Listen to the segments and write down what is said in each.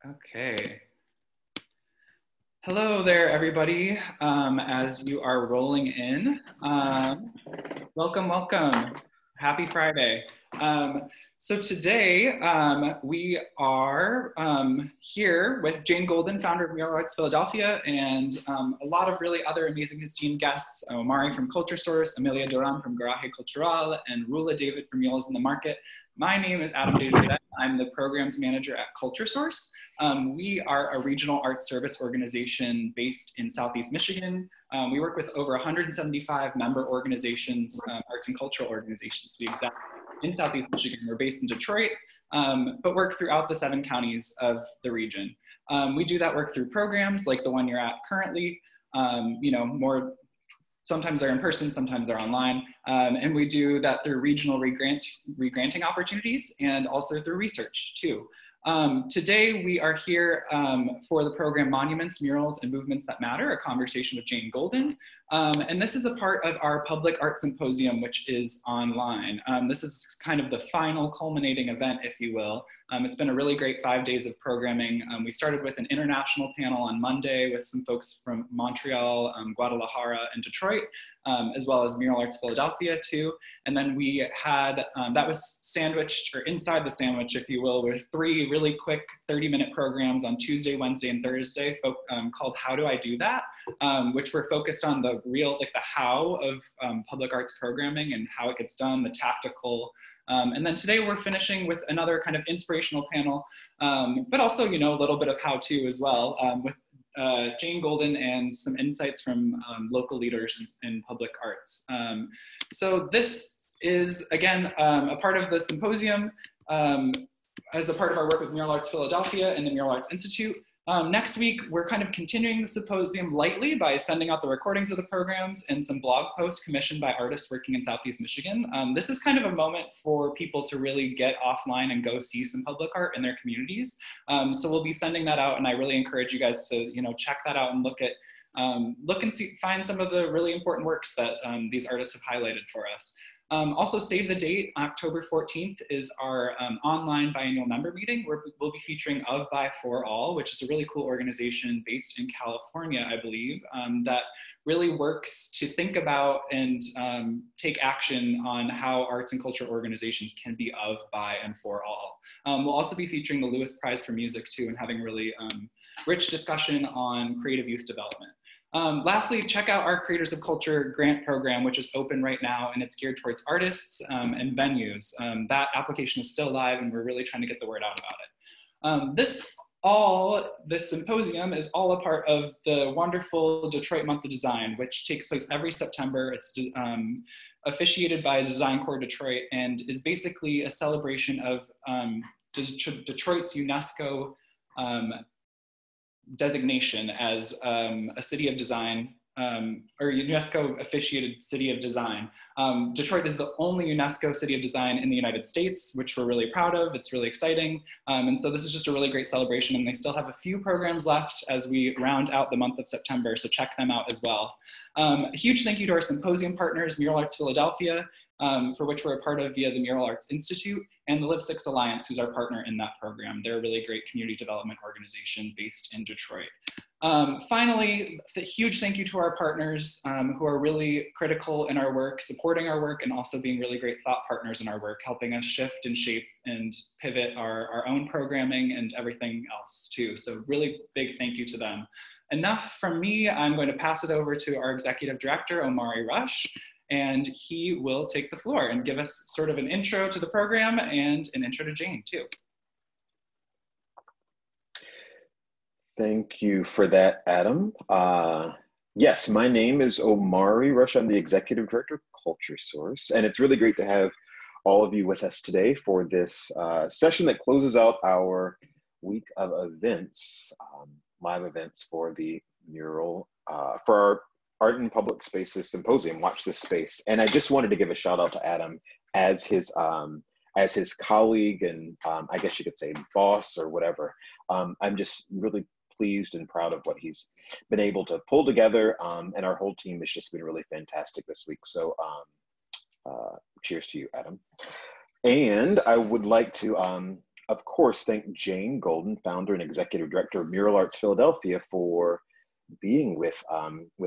Okay. Hello there, everybody. As you are rolling in, welcome, welcome. Happy Friday. So today we are here with Jane Golden, founder of Mural Arts Philadelphia, and a lot of really other amazing esteemed guests, Omari from Culture Source, Amelia Duran from Garaje Cultural, and Rula David from Murals in the Market. My name is Adam David. I'm the programs manager at Culture Source. We are a regional arts service organization based in Southeast Michigan. We work with over 175 member organizations, arts and cultural organizations to be exact, in Southeast Michigan. We're based in Detroit, but work throughout the 7 counties of the region. We do that work through programs like the one you're at currently, sometimes they're in person, sometimes they're online. And we do that through regional regranting opportunities and also through research too. Today we are here for the program Monuments, Murals, and Movements That Matter, a conversation with Jane Golden. And this is a part of our public art symposium, which is online. This is kind of the final culminating event, if you will. It's been a really great 5 days of programming. We started with an international panel on Monday with some folks from Montreal, Guadalajara, and Detroit, as well as Mural Arts Philadelphia too. And then we had, that was sandwiched, or inside the sandwich, if you will, with 3 really quick 30-minute programs on Tuesday, Wednesday, and Thursday called How Do I Do That? Which were focused on the real, like the how of public arts programming and how it gets done, the tactical. And then today we're finishing with another kind of inspirational panel, but also, a little bit of how-to as well, with Jane Golden and some insights from local leaders in public arts. So this is, again, a part of the symposium as a part of our work with Mural Arts Philadelphia and the Mural Arts Institute. Next week, we're kind of continuing the symposium lightly by sending out the recordings of the programs and some blog posts commissioned by artists working in Southeast Michigan. This is kind of a moment for people to really get offline and go see some public art in their communities. So we'll be sending that out, and I really encourage you guys to, check that out and look and see, find some of the really important works that these artists have highlighted for us. Also, save the date, October 14th is our online biannual member meeting where we'll be featuring Of, By, For All, which is a really cool organization based in California, I believe, that really works to think about and take action on how arts and culture organizations can be of, by, and for all. We'll also be featuring the Lewis Prize for Music too, and having really rich discussion on creative youth development. Lastly, check out our Creators of Culture grant program, which is open right now, and it's geared towards artists and venues. That application is still live, and we're really trying to get the word out about it. This symposium is all a part of the wonderful Detroit Month of Design, which takes place every September. It's officiated by Design Corps Detroit and is basically a celebration of Detroit's UNESCO designation as a city of design, or UNESCO officiated city of design. Detroit is the only UNESCO city of design in the United States, which we're really proud of. It's really exciting. And so this is just a really great celebration, and they still have a few programs left as we round out the month of September, so check them out as well. A huge thank you to our symposium partners, Mural Arts Philadelphia, for which we're a part of via the Mural Arts Institute, and the Live 6 Alliance, who's our partner in that program. They're a really great community development organization based in Detroit. Finally, a huge thank you to our partners who are really critical in our work, supporting our work, and also being really great thought partners in our work, helping us shift and shape and pivot our own programming and everything else too. So really big thank you to them. Enough from me. I'm going to pass it over to our executive director, Omari Rush, and he will take the floor and give us sort of an intro to the program and an intro to Jane too. Thank you for that, Adam. Yes, my name is Omari Rush. I'm the Executive Director of Culture Source, and it's really great to have all of you with us today for this session that closes out our week of events, live events for the mural, for our Art in Public Spaces Symposium, Watch This Space. And I just wanted to give a shout out to Adam as his colleague and I guess you could say boss or whatever. I'm just really pleased and proud of what he's been able to pull together, and our whole team has just been really fantastic this week. So cheers to you, Adam. And I would like to of course, thank Jane Golden, founder and executive director of Mural Arts Philadelphia, for being with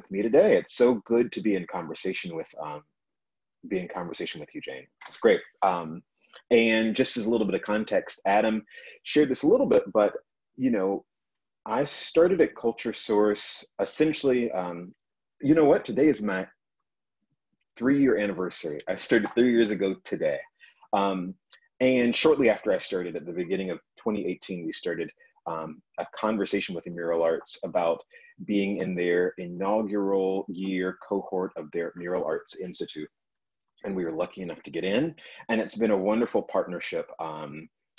me today. It's so good to be in conversation with you, Jane. It's great. And just as a little bit of context, Adam shared this a little bit, but you know, I started at Culture Source essentially. You know what? Today is my 3-year anniversary. I started 3 years ago today. And shortly after I started, at the beginning of 2018, we started a conversation with the Mural Arts about being in their inaugural year cohort of their Mural Arts Institute. And we were lucky enough to get in. And it's been a wonderful partnership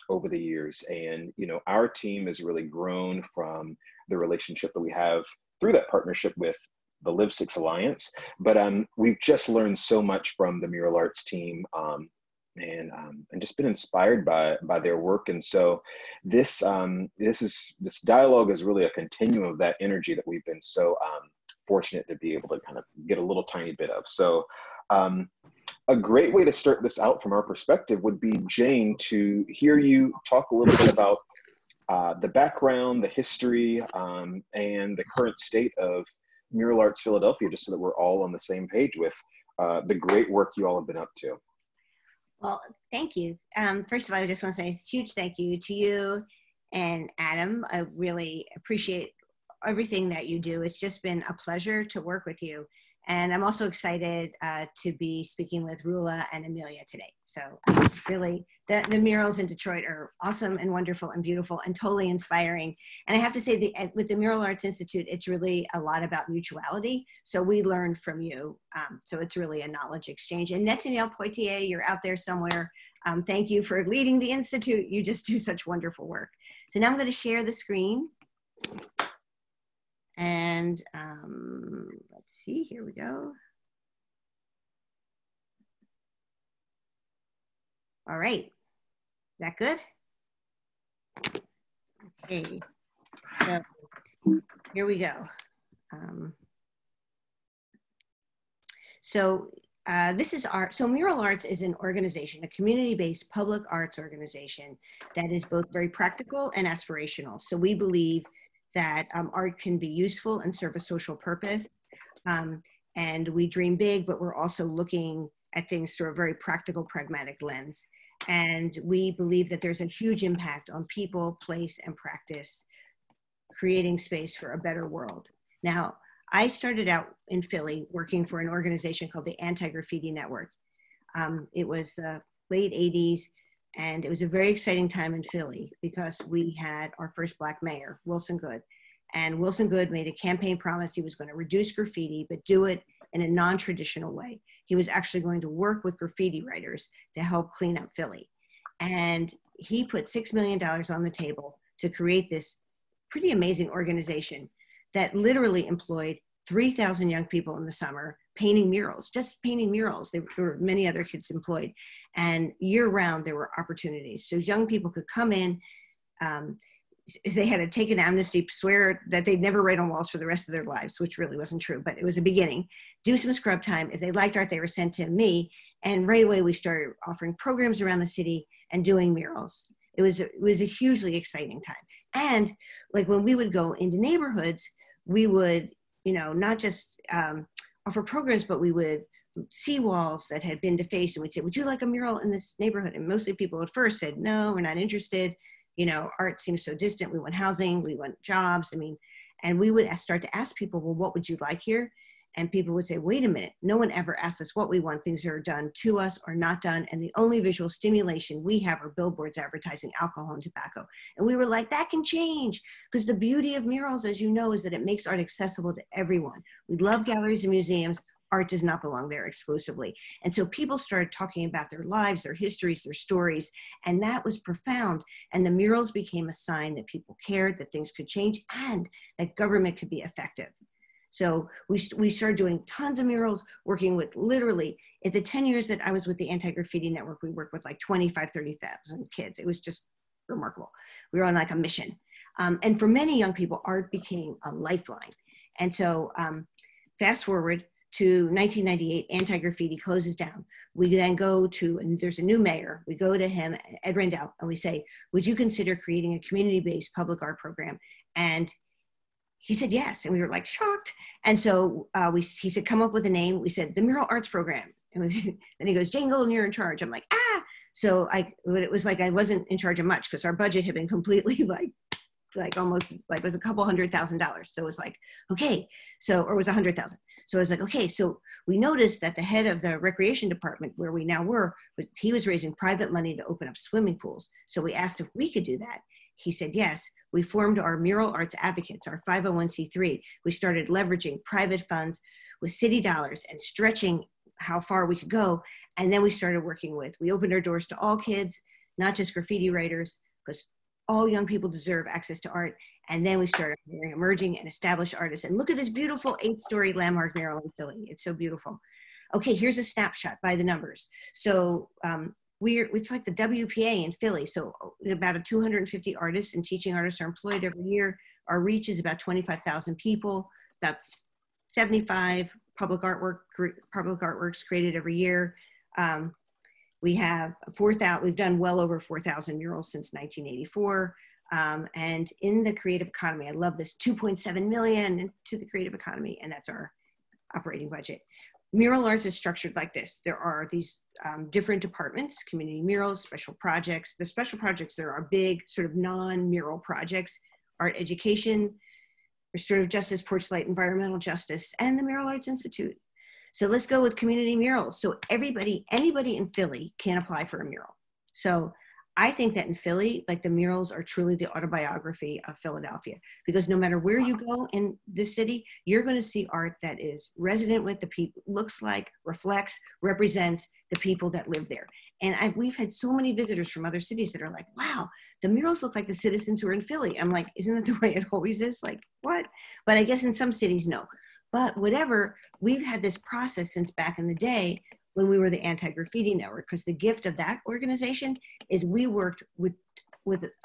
over the years. And, you know, our team has really grown from the relationship that we have through that partnership with the Live 6 Alliance. But we've just learned so much from the Mural Arts team. And just been inspired by their work. And so this dialogue is really a continuum of that energy that we've been so fortunate to be able to kind of get a little tiny bit of. So a great way to start this out from our perspective would be, Jane, to hear you talk a little bit about the background, the history, and the current state of Mural Arts Philadelphia, just so that we're all on the same page with the great work you all have been up to. Well, thank you. First of all, I just want to say a huge thank you to you and Adam. I really appreciate everything that you do. It's just been a pleasure to work with you. And I'm also excited to be speaking with Rula and Amelia today. So really, the murals in Detroit are awesome and wonderful and beautiful and totally inspiring. And I have to say, with the Mural Arts Institute, it's really a lot about mutuality. So we learn from you. So it's really a knowledge exchange. And Nathaniel Poitier, you're out there somewhere. Thank you for leading the Institute. You just do such wonderful work. So now I'm going to share the screen. And let's see, here we go. All right, is that good? Okay, so here we go. So Mural Arts is an organization, a community-based public arts organization that is both very practical and aspirational. So we believe that art can be useful and serve a social purpose. And we dream big, but we're also looking at things through a very practical, pragmatic lens. And we believe that there's a huge impact on people, place, and practice, creating space for a better world. Now, I started out in Philly working for an organization called the Anti-Graffiti Network. It was the late 80s. And it was a very exciting time in Philly because we had our first Black mayor, Wilson Goode. And Wilson Goode made a campaign promise he was going to reduce graffiti, but do it in a non-traditional way. He was actually going to work with graffiti writers to help clean up Philly. And he put $6 million on the table to create this pretty amazing organization that literally employed 3,000 young people in the summer painting murals, just painting murals. There were many other kids employed. And year round, there were opportunities. So young people could come in, they had to take an amnesty, swear that they'd never write on walls for the rest of their lives, which really wasn't true, but it was a beginning. Do some scrub time. If they liked art, they were sent to me. And right away, we started offering programs around the city and doing murals. It was a hugely exciting time. And like when we would go into neighborhoods, we would, you know, not just offer programs, but we would see walls that had been defaced and we'd say, would you like a mural in this neighborhood? And mostly people at first said, no, we're not interested. You know, art seems so distant. We want housing, we want jobs. I mean, and we would start to ask people, well, what would you like here? And people would say, wait a minute, no one ever asked us what we want. Things are done to us or not done. And the only visual stimulation we have are billboards advertising alcohol and tobacco. And we were like, that can change. Because the beauty of murals, as you know, is that it makes art accessible to everyone. We love galleries and museums. Art does not belong there exclusively. And so people started talking about their lives, their histories, their stories, and that was profound. And the murals became a sign that people cared, that things could change, and that government could be effective. So we started doing tons of murals, working with literally, in the 10 years that I was with the Anti-Graffiti Network, we worked with like 25, 30,000 kids. It was just remarkable. We were on like a mission. And for many young people, art became a lifeline. And so fast forward to 1998, Anti-Graffiti closes down. We then go to, and there's a new mayor, we go to him, Ed Rendell, and we say, would you consider creating a community-based public art program? And he said yes, and we were like shocked. And so he said, come up with a name. We said, the Mural Arts Program. And then he goes, Jane Golden, you're in charge. I'm like, ah. So it was like I wasn't in charge of much because our budget had been completely like almost like it was a couple $100,000. So it was like, okay, so, or it was 100,000. So I was like, okay, so we noticed that the head of the recreation department where we now were, but he was raising private money to open up swimming pools. So we asked if we could do that. He said, yes. We formed our Mural Arts Advocates, our 501c3. We started leveraging private funds with city dollars and stretching how far we could go. And then we started working we opened our doors to all kids, not just graffiti writers, because all young people deserve access to art. And then we started hiring emerging and established artists. And look at this beautiful 8-story landmark mural in Philly. It's so beautiful. Okay, here's a snapshot by the numbers. So it's like the WPA in Philly. So about 250 artists and teaching artists are employed every year. Our reach is about 25,000 people. That's 75 public artworks created every year. We have we've done well over 4,000 murals since 1984. And in the creative economy, I love this, 2.7 million to the creative economy, and that's our operating budget. Mural arts is structured like this. There are these different departments, community murals, special projects. The special projects, there are big sort of non-mural projects, art education, restorative justice, porch light, environmental justice, and the Mural Arts Institute. So let's go with community murals. So anybody in Philly can apply for a mural. So I think that in Philly, like the murals are truly the autobiography of Philadelphia, because no matter where you go in this city, you're going to see art that is resident with the people, looks like, reflects, represents the people that live there. And we've had so many visitors from other cities that are like, wow, the murals look like the citizens who are in Philly. I'm like, isn't that the way it always is? Like, what? But I guess in some cities, no. But whatever, we've had this process since back in the day when we were the Anti-Graffiti Network, because the gift of that organization is we worked with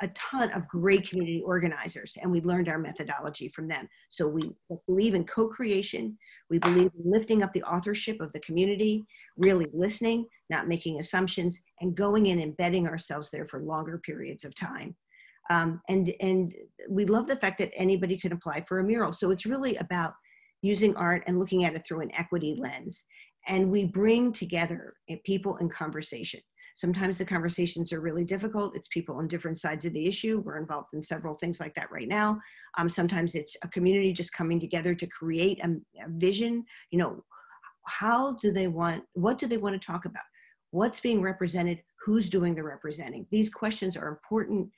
a ton of great community organizers, and we learned our methodology from them. So we believe in co-creation. We believe in lifting up the authorship of the community, really listening, not making assumptions, and going in and embedding ourselves there for longer periods of time. And we love the fact that anybody can apply for a mural. So it's really about using art and looking at it through an equity lens. And we bring together people in conversation. Sometimes the conversations are really difficult. It's people on different sides of the issue. We're involved in several things like that right now. Sometimes it's a community just coming together to create a vision. You know, what do they want to talk about? What's being represented? Who's doing the representing? These questions are important,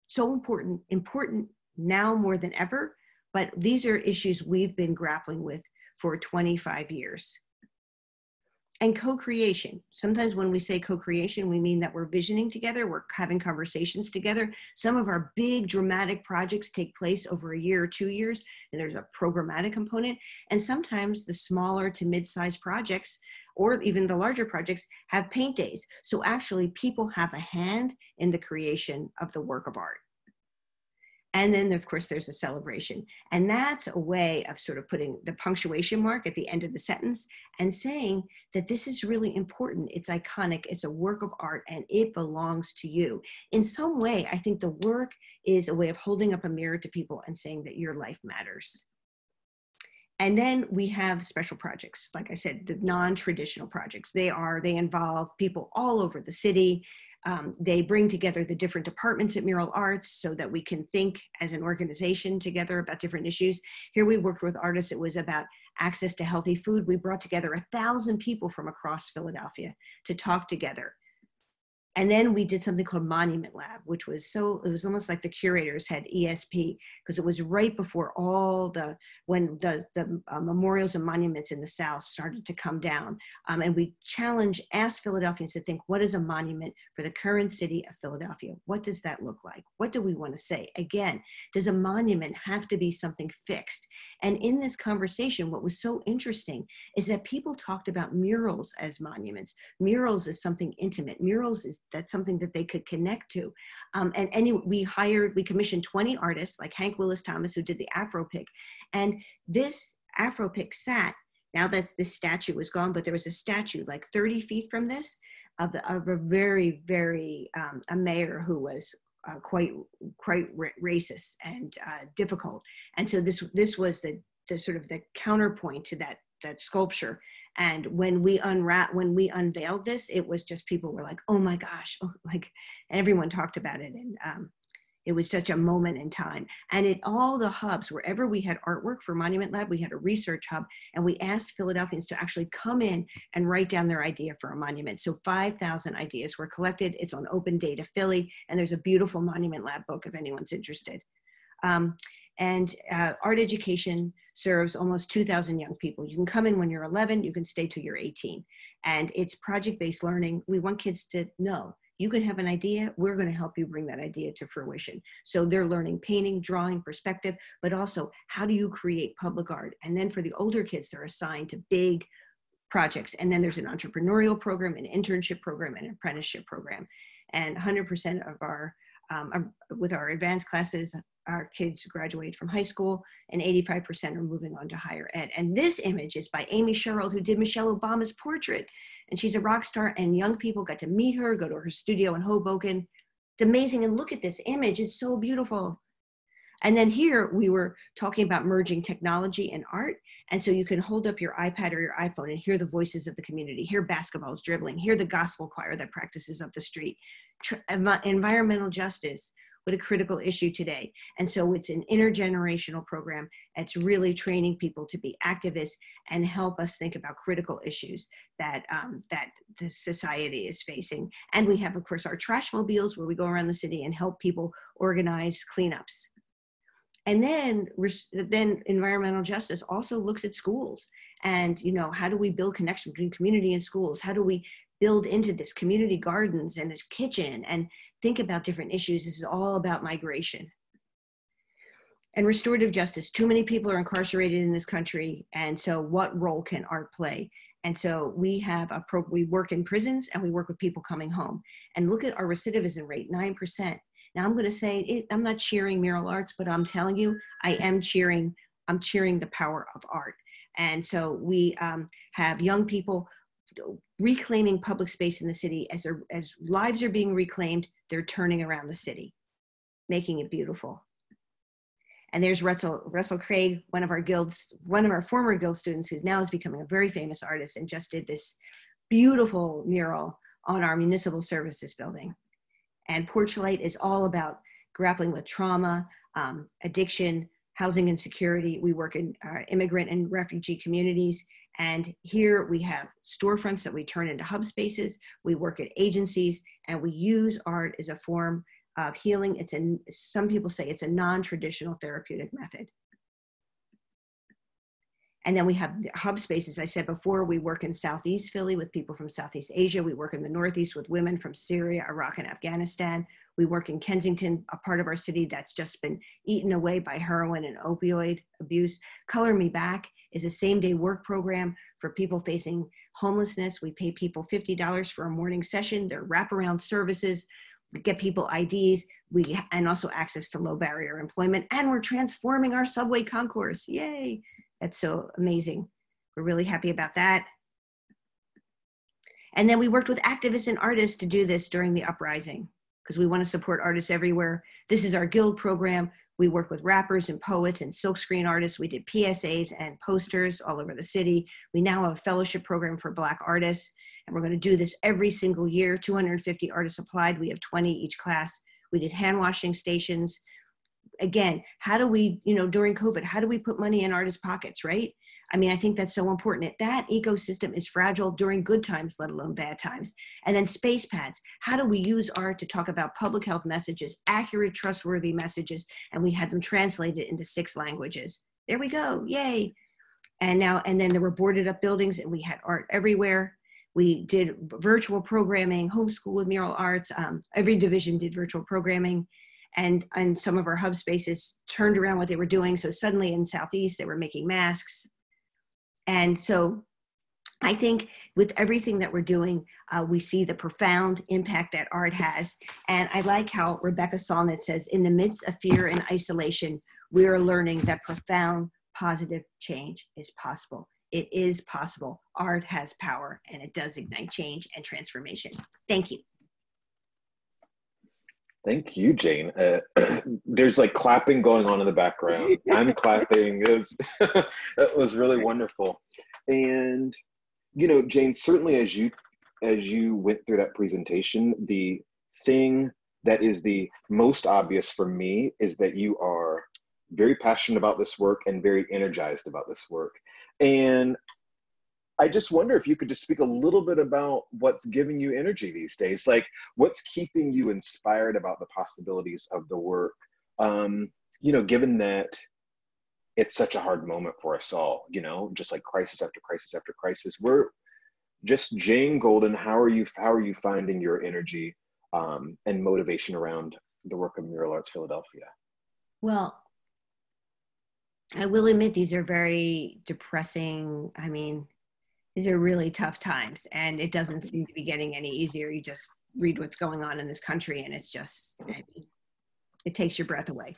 so important now more than ever. But these are issues we've been grappling with for 25 years. And co-creation. Sometimes when we say co-creation, we mean that we're visioning together, we're having conversations together. Some of our big dramatic projects take place over a year or 2 years, and there's a programmatic component. And sometimes the smaller to mid-sized projects, or even the larger projects, have paint days. So actually people have a hand in the creation of the work of art. And then, of course, there's a celebration. And that's a way of sort of putting the punctuation mark at the end of the sentence and saying that this is really important. It's iconic. It's a work of art, and it belongs to you. In some way, I think the work is a way of holding up a mirror to people and saying that your life matters. And then we have special projects. Like I said, the non-traditional projects. They involve people all over the city. They bring together the different departments at Mural Arts so that we can think as an organization together about different issues. Here we worked with artists. It was about access to healthy food. We brought together 1,000 people from across Philadelphia to talk together. And then we did something called Monument Lab, which was it was almost like the curators had ESP, because it was right before when the memorials and monuments in the South started to come down. And we asked Philadelphians to think, what is a monument for the current city of Philadelphia? What does that look like? What do we want to say? Again, does a monument have to be something fixed? And in this conversation, what was so interesting is that people talked about murals as monuments. Murals is something intimate. That's something that they could connect to. We commissioned 20 artists like Hank Willis Thomas, who did the Afro pick. And this Afro pick sat Now that this statue was gone, but there was a statue like 30 feet from this of a very, very, a mayor who was quite racist and difficult. And so this was the sort of the counterpoint to that sculpture. And when we unveiled this, it was just, people were like, oh my gosh, like, and everyone talked about it. And it was such a moment in time. And at all the hubs, wherever we had artwork for Monument Lab, we had a research hub, and we asked Philadelphians to actually come in and write down their idea for a monument. So 5,000 ideas were collected. It's on Open Data Philly, and there's a beautiful Monument Lab book if anyone's interested. Art education serves almost 2,000 young people. You can come in when you're 11, you can stay till you're 18. And it's project-based learning. We want kids to know, you can have an idea, we're gonna help you bring that idea to fruition. So they're learning painting, drawing, perspective, but also how do you create public art? And then for the older kids, they're assigned to big projects. And then there's an entrepreneurial program, an internship program, and an apprenticeship program. And 100% of our, with our advanced classes, our kids graduate from high school, and 85% are moving on to higher ed. And this image is by Amy Sherrill, who did Michelle Obama's portrait. And she's a rock star, and young people got to meet her, go to her studio in Hoboken. It's amazing. And look at this image. It's so beautiful. And then here we were talking about merging technology and art. And so you can hold up your iPad or your iPhone and hear the voices of the community, hear basketballs dribbling, hear the gospel choir that practices up the street. Environmental justice, what a critical issue today. And so it's an intergenerational program. It's really training people to be activists and help us think about critical issues that, that the society is facing. And we have, of course, our trash mobiles where we go around the city and help people organize cleanups. And then environmental justice also looks at schools and, you know, how do we build connection between community and schools? How do we build into this community gardens and this kitchen and think about different issues? This is all about migration. And restorative justice. Too many people are incarcerated in this country. And so what role can art play? And so we have we work in prisons and we work with people coming home. And look at our recidivism rate, 9%. Now I'm going to say, I'm not cheering Mural Arts, but I'm telling you, I'm cheering the power of art. And so we have young people reclaiming public space in the city. As lives are being reclaimed, they're turning around the city, making it beautiful. And there's Russell Craig, one of our former Guild students, who now is becoming a very famous artist and just did this beautiful mural on our municipal services building. And Porch Light is all about grappling with trauma, addiction, housing insecurity. We work in immigrant and refugee communities. And here we have storefronts that we turn into hub spaces. We work at agencies, and we use art as a form of healing. Some people say it's a non-traditional therapeutic method. And then we have hub spaces. I said before, we work in Southeast Philly with people from Southeast Asia. We work in the Northeast with women from Syria, Iraq, and Afghanistan. We work in Kensington, a part of our city that's just been eaten away by heroin and opioid abuse. Color Me Back is a same-day work program for people facing homelessness. We pay people $50 for a morning session. They're wraparound services. We get people IDs, and also access to low barrier employment. And we're transforming our subway concourse. Yay. That's so amazing. We're really happy about that. And then we worked with activists and artists to do this during the uprising because we want to support artists everywhere. This is our Guild program. We work with rappers and poets and silkscreen artists. We did PSAs and posters all over the city. We now have a fellowship program for Black artists, and we're going to do this every single year. 250 artists applied. We have 20 each class. We did hand washing stations. Again, how do we, during COVID, how do we put money in artists' pockets, right? I mean, I think that's so important. That ecosystem is fragile during good times, let alone bad times. And then space pads. How do we use art to talk about public health messages, accurate, trustworthy messages? And we had them translated into 6 languages. There we go, yay. And then there were boarded up buildings and we had art everywhere. We did virtual programming, homeschool with Mural Arts. Every division did virtual programming. And some of our hub spaces turned around what they were doing. So suddenly in Southeast, they were making masks. And so I think with everything that we're doing, we see the profound impact that art has. And I like how Rebecca Solnit says, in the midst of fear and isolation, we are learning that profound positive change is possible. it is possible. Art has power, and it does ignite change and transformation. Thank you. Thank you, Jane. There's like clapping going on in the background. I'm clapping. That was really wonderful. And, you know, Jane, certainly as you went through that presentation, the thing that is the most obvious for me is that you are very passionate about this work and very energized about this work. And I just wonder if you could just speak a little bit about what's giving you energy these days. Like, what's keeping you inspired about the possibilities of the work? You know, given that it's such a hard moment for us all, you know, just like crisis after crisis after crisis. We're just, Jane Golden, how are you finding your energy and motivation around the work of Mural Arts Philadelphia? Well, I will admit these are very depressing. I mean, these are really tough times, and it doesn't seem to be getting any easier. You just read what's going on in this country, and it's just, I mean, it takes your breath away.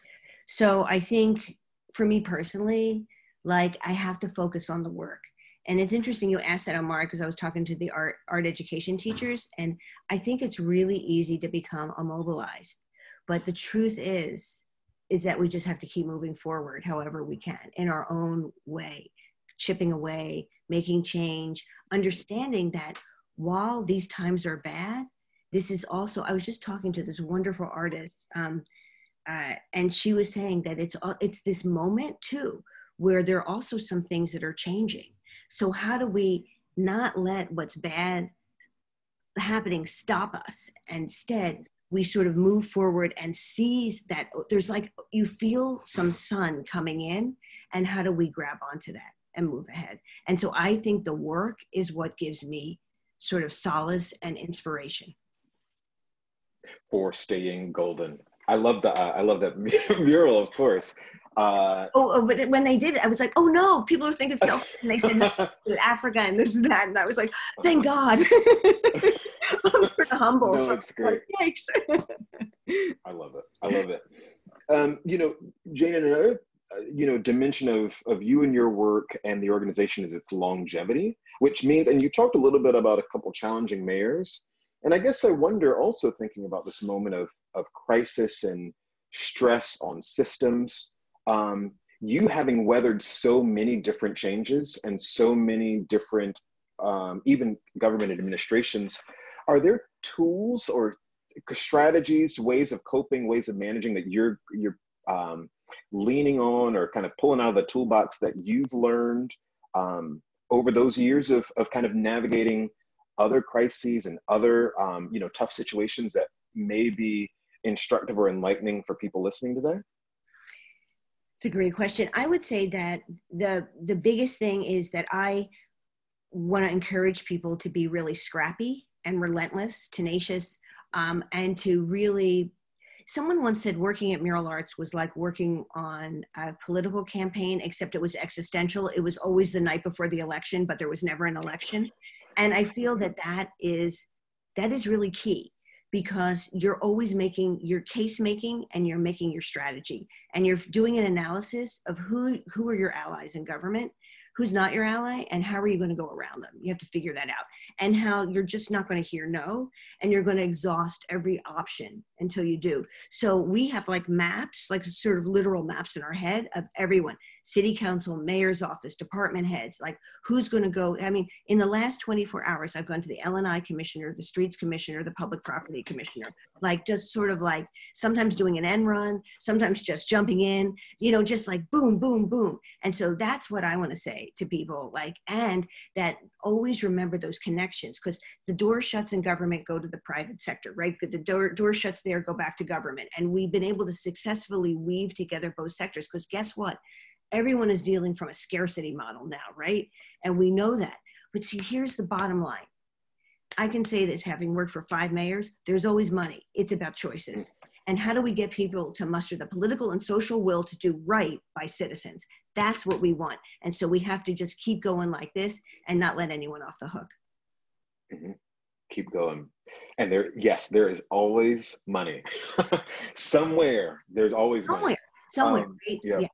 So I think for me personally, like, I have to focus on the work. And it's interesting you asked that, Omar, because I was talking to the art education teachers, and I think it's really easy to become immobilized. But the truth is that we just have to keep moving forward however we can in our own way, chipping away, making change, understanding that while these times are bad, this is also, I was just talking to this wonderful artist, and she was saying that it's this moment too, where there are also some things that are changing. So how do we not let what's bad happening stop us? Instead, we sort of move forward and seize that there's like, you feel some sun coming in, and how do we grab onto that and move ahead? And so I think the work is what gives me sort of solace and inspiration. For staying golden. I love that mural, of course. But when they did it, I was like, oh no, people are thinking selfish. And they said, no, Africa and this and that. And I was like, thank God. I'm sort of humble. No, so it's great. Like, thanks. I love it. You know, Jane, another dimension of you and your work and the organization is its longevity, which means, and you talked a little bit about a couple challenging mayors. And I guess I wonder, also thinking about this moment of crisis and stress on systems, you having weathered so many different changes and so many different, even government administrations, are there tools or strategies, ways of coping, ways of managing that you're leaning on or kind of pulling out of the toolbox that you've learned over those years of kind of navigating other crises and other tough situations that may be instructive or enlightening for people listening today? It's a great question. I would say that the biggest thing is that I want to encourage people to be really scrappy and relentless, tenacious, and to really, someone once said working at Mural Arts was like working on a political campaign, except it was existential. It was always the night before the election, but there was never an election. And I feel that is really key, because you're always making your case making and you're making your strategy, and you're doing an analysis of who are your allies in government, who's not your ally, and how are you going to go around them. You have to figure that out, and how you're just not going to hear no, and you're going to exhaust every option until you do. So we have like maps, like sort of literal maps in our head of everyone, city council, mayor's office, department heads, like who's going to go. I mean, in the last 24 hours, I've gone to the L&I commissioner, the streets commissioner, the public property commissioner, like just sort of like sometimes doing an end run, sometimes just jumping in, just like boom, boom, boom. And so that's what I want to say to people, like, and that always remember those connections, because the door shuts in government, go to the private sector, right? The door shuts there, go back to government. And we've been able to successfully weave together both sectors, because guess what? Everyone is dealing from a scarcity model now, right? And we know that. But see, here's the bottom line. I can say this, having worked for 5 mayors, there's always money. It's about choices. And how do we get people to muster the political and social will to do right by citizens? That's what we want. And so we have to just keep going like this and not let anyone off the hook. Mm-hmm. Keep going. And there is always money. Somewhere, there's always money. Somewhere, right? Yeah.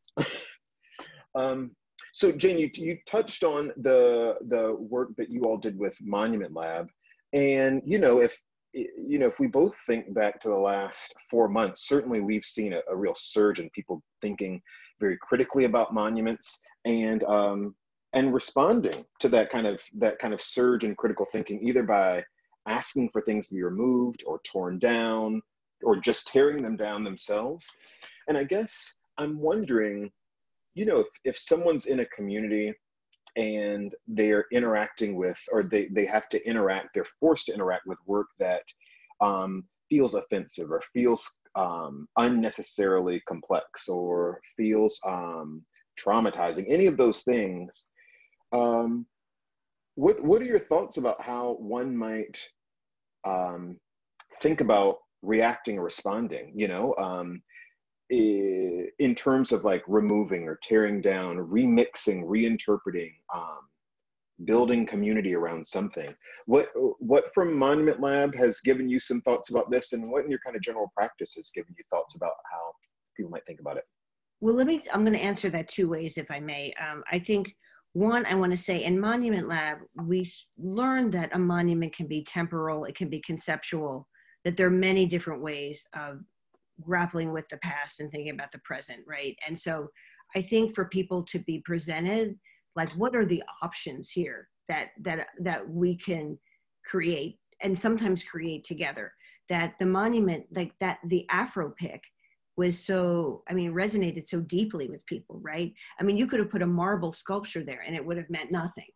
So Jane, you touched on the work that you all did with Monument Lab, and if we both think back to the last 4 months, certainly we've seen a real surge in people thinking very critically about monuments and responding to that kind of surge in critical thinking, either by asking for things to be removed or torn down, or just tearing them down themselves. And I guess I'm wondering, if someone's in a community and they're interacting with, or they have to interact, they're forced to interact with work that feels offensive or feels unnecessarily complex or feels traumatizing, any of those things, what are your thoughts about how one might think about reacting or responding, in terms of like removing or tearing down, remixing, reinterpreting, building community around something? What from Monument Lab has given you some thoughts about this, and what in your kind of general practice has given you thoughts about how people might think about it? Well, I'm going to answer that two ways, if I may. I think, one, I want to say in Monument Lab, we learned that a monument can be temporal, it can be conceptual, that there are many different ways of grappling with the past and thinking about the present, right? And so I think for people to be presented, like, what are the options here that we can create, and sometimes create together? That the monument, like that, the Afro pick was so, resonated so deeply with people, right? You could have put a marble sculpture there and it would have meant nothing.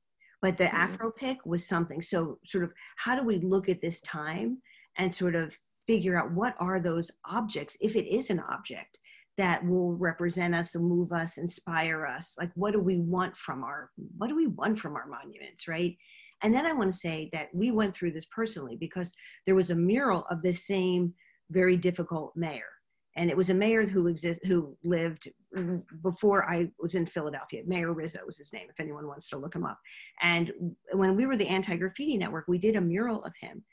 But the Afro pick was something. So sort of, how do we look at this time and sort of figure out what are those objects, if it is an object, that will represent us and move us, inspire us? Like, what do we want from our monuments, right? And then I want to say that we went through this personally because there was a mural of this same very difficult mayor. And it was a mayor who lived before I was in Philadelphia. Mayor Rizzo was his name, if anyone wants to look him up. And when we were the Anti-Graffiti Network, we did a mural of him.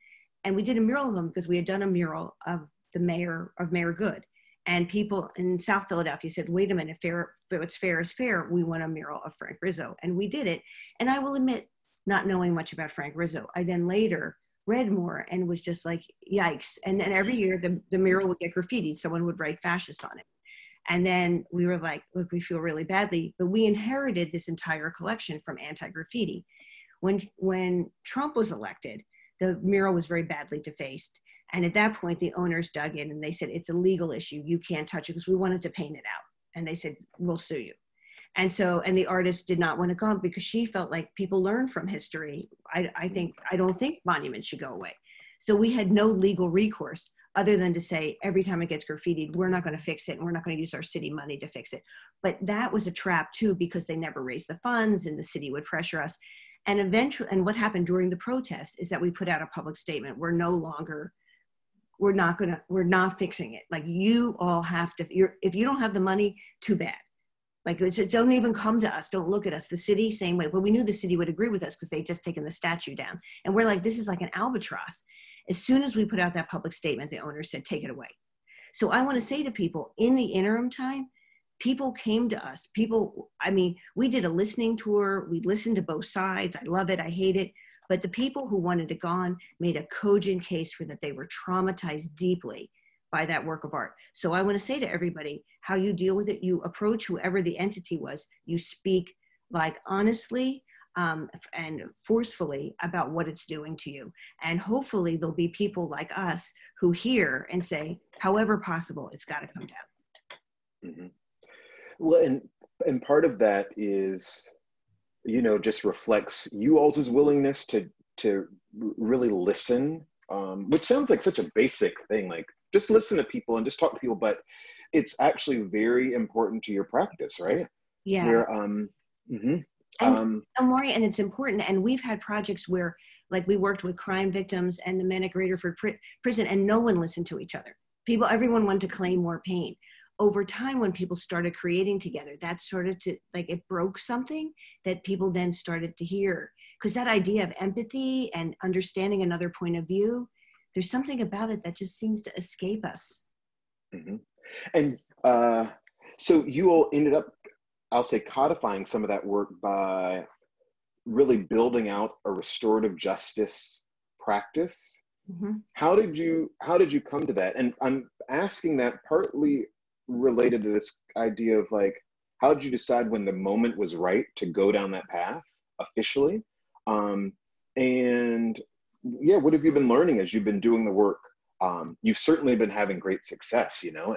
And we did a mural of him because we had done a mural of the mayor, of Mayor Good. And people in South Philadelphia said, wait a minute, if what's fair is fair, we want a mural of Frank Rizzo. And we did it. And I will admit, not knowing much about Frank Rizzo, I then later read more and was just like, yikes. And then every year the mural would get graffitied. Someone would write fascist on it. And then we were like, look, we feel really badly, but we inherited this entire collection from Anti-Graffiti. When Trump was elected, the mural was very badly defaced. And at that point, the owners dug in and they said, it's a legal issue. You can't touch it, because we wanted to paint it out. And they said, we'll sue you. And the artist did not want to go because she felt like people learn from history. I don't think monuments should go away. So we had no legal recourse other than to say, every time it gets graffitied, we're not going to fix it, and we're not going to use our city money to fix it. But that was a trap too, because they never raised the funds and the city would pressure us. And eventually, and what happened during the protest is that we put out a public statement. We're not fixing it. Like, you all have to, if you don't have the money, too bad. Like, don't even come to us. Don't look at us. The city, same way. But we knew the city would agree with us because they'd just taken the statue down. And we're like, this is like an albatross. As soon as we put out that public statement, the owner said, take it away. So I want to say to people, in the interim time, people came to us. We did a listening tour. We listened to both sides. I love it. I hate it. But the people who wanted it gone made a cogent case for that. They were traumatized deeply by that work of art. So I want to say to everybody, how you deal with it, you approach whoever the entity was, you speak like honestly and forcefully about what it's doing to you. And hopefully there'll be people like us who hear and say, however possible, it's got to come down. Mm-hmm. Well, and part of that is, just reflects you all's willingness to really listen, which sounds like such a basic thing, like just listen to people and just talk to people, but it's actually very important to your practice, right? Yeah. Where, and Maury, and it's important. And we've had projects where, like, we worked with crime victims and the men at Graterford prison, and no one listened to each other. Everyone wanted to claim more pain. Over time, when people started creating together, that started to, like, it broke something that people then started to hear. Because that idea of empathy and understanding another point of view, there's something about it that just seems to escape us. Mm-hmm. And so you all ended up I'll say codifying some of that work by really building out a restorative justice practice. Mm-hmm. How did you come to that? And I'm asking that partly related to this idea of like, how did you decide when the moment was right to go down that path officially? And yeah, what have you been learning as you've been doing the work? You've certainly been having great success, you know,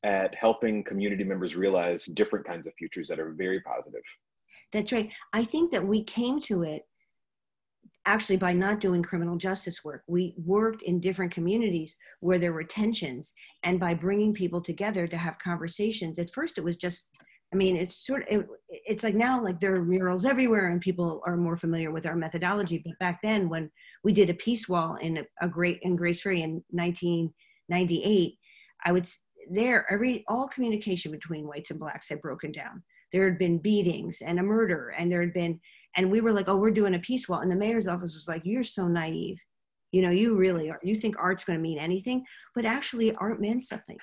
at helping community members realize different kinds of futures that are very positive. That's right. I think that we came to it actually by not doing criminal justice work. We worked in different communities where there were tensions, and by bringing people together to have conversations. At first it was just, I mean, it's like now, like there are murals everywhere and people are more familiar with our methodology. But back then when we did a peace wall in Grace Ferry in 1998, all communication between whites and blacks had broken down. There had been beatings and a murder, and we were like, oh, we're doing a peace wall. And the mayor's office was like, you're so naive. You know, you really are. You think art's going to mean anything, but actually art meant something.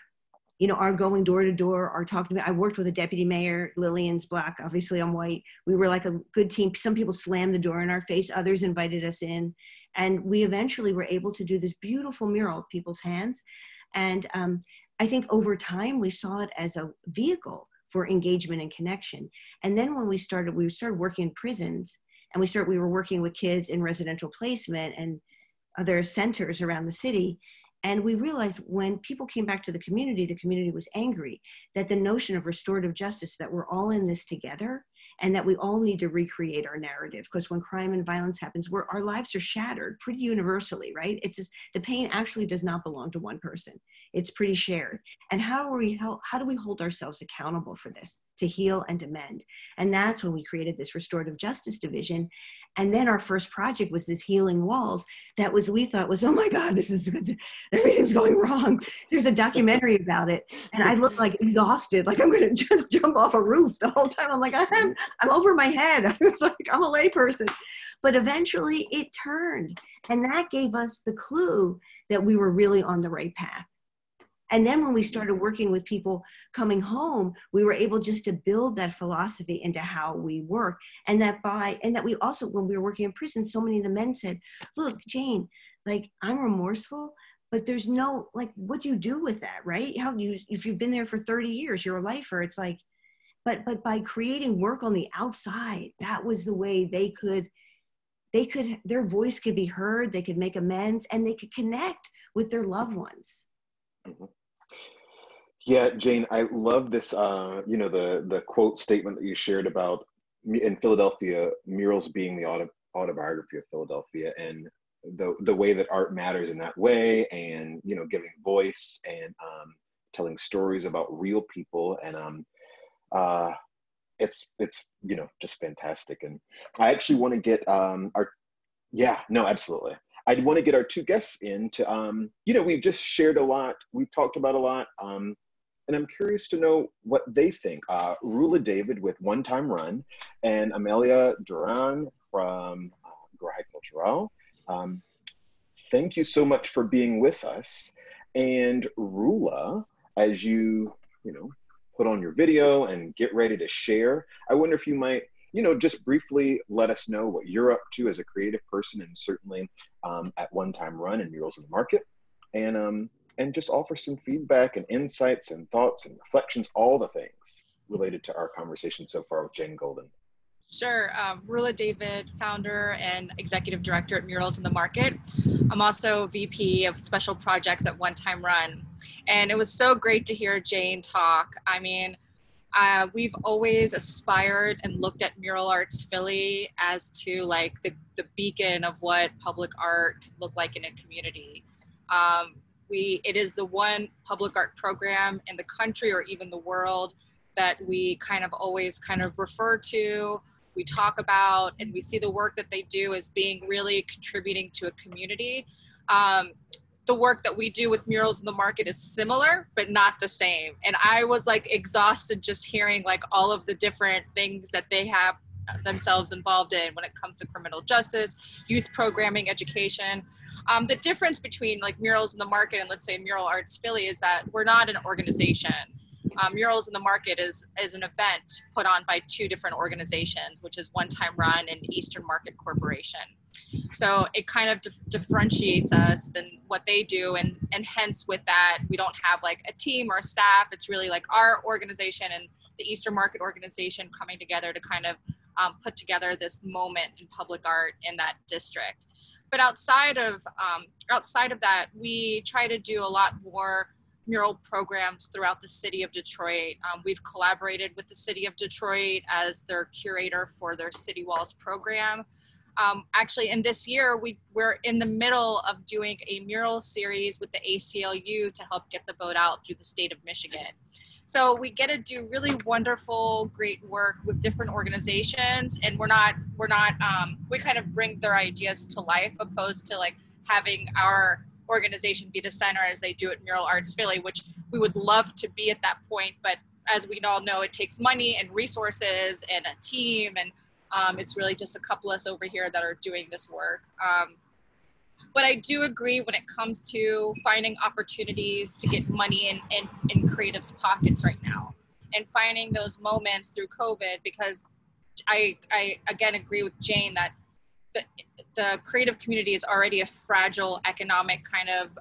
You know, our going door to door, our talking about, I worked with a deputy mayor, Lillian's black, obviously I'm white. We were like a good team. Some people slammed the door in our face, others invited us in. And we eventually were able to do this beautiful mural with people's hands. And I think over time, we saw it as a vehicle for engagement and connection. And then when we started working in prisons, and we were working with kids in residential placement and other centers around the city. And we realized when people came back to the community was angry that the notion of restorative justice, that we're all in this together and that we all need to recreate our narrative. Because when crime and violence happens, our lives are shattered pretty universally, right? It's just, the pain actually does not belong to one person. It's pretty shared. And how do we hold ourselves accountable for this, to heal and to mend? And that's when we created this restorative justice division. And then our first project was this healing walls we thought was, oh my God, this is good. Everything's going wrong. There's a documentary about it. And I looked like exhausted, like I'm going to just jump off a roof the whole time. I'm like, I'm over my head. I was like, I'm a layperson. But eventually it turned. And that gave us the clue that we were really on the right path. And then when we started working with people coming home, we were able just to build that philosophy into how we work. And that we also, when we were working in prison, so many of the men said, look, Jane, like I'm remorseful, but there's no, like, what do you do with that, right? If you've been there for 30 years, you're a lifer. It's like, but by creating work on the outside, that was the way their voice could be heard, they could make amends, and they could connect with their loved ones. Mm-hmm. Yeah, Jane, I love this, the quote statement that you shared about in Philadelphia, murals being the autobiography of Philadelphia, and the way that art matters in that way, and, you know, giving voice and telling stories about real people. And it's, you know, just fantastic. And I actually want to get absolutely. I'd want to get our two guests in to, we've just shared a lot. We've talked about a lot. And I'm curious to know what they think. Rula David with One Time Run and Amelia Duran from Grahay Cultural. Thank you so much for being with us. And Rula, as you put on your video and get ready to share, I wonder if you might, just briefly let us know what you're up to as a creative person, and certainly at One Time Run and Murals in the Market, and just offer some feedback and insights and thoughts and reflections, all the things related to our conversation so far with Jane Golden. Sure. Rula David, founder and executive director at Murals in the Market. I'm also VP of special projects at One Time Run. And it was so great to hear Jane talk. I mean, we've always aspired and looked at Mural Arts Philly as to like the beacon of what public art can look like in a community. It is the one public art program in the country or even the world that we kind of always kind of refer to, we talk about, and we see the work that they do as being really contributing to a community. The work that we do with Murals in the Market is similar, but not the same. And I was like exhausted just hearing like all of the different things that they have themselves involved in when it comes to criminal justice, youth programming, education. The difference between like Murals in the Market and let's say Mural Arts Philly is that we're not an organization. Murals in the Market is an event put on by two different organizations, which is One Time Run and Eastern Market Corporation. So it kind of differentiates us than what they do, and hence with that, we don't have like a team or a staff. It's really like our organization and the Eastern Market organization coming together to kind of put together this moment in public art in that district. But outside of that, we try to do a lot more mural programs throughout the city of Detroit. We've collaborated with the city of Detroit as their curator for their City Walls program. Actually, in this year, we're in the middle of doing a mural series with the ACLU to help get the vote out through the state of Michigan. So we get to do really wonderful, great work with different organizations, and we kind of bring their ideas to life, opposed to like having our organization be the center as they do at Mural Arts Philly, which we would love to be at that point. But as we all know, it takes money and resources and a team, and it's really just a couple of us over here that are doing this work. But I do agree when it comes to finding opportunities to get money in creatives' pockets right now, and finding those moments through COVID, because I again agree with Jane that the creative community is already a fragile economic kind of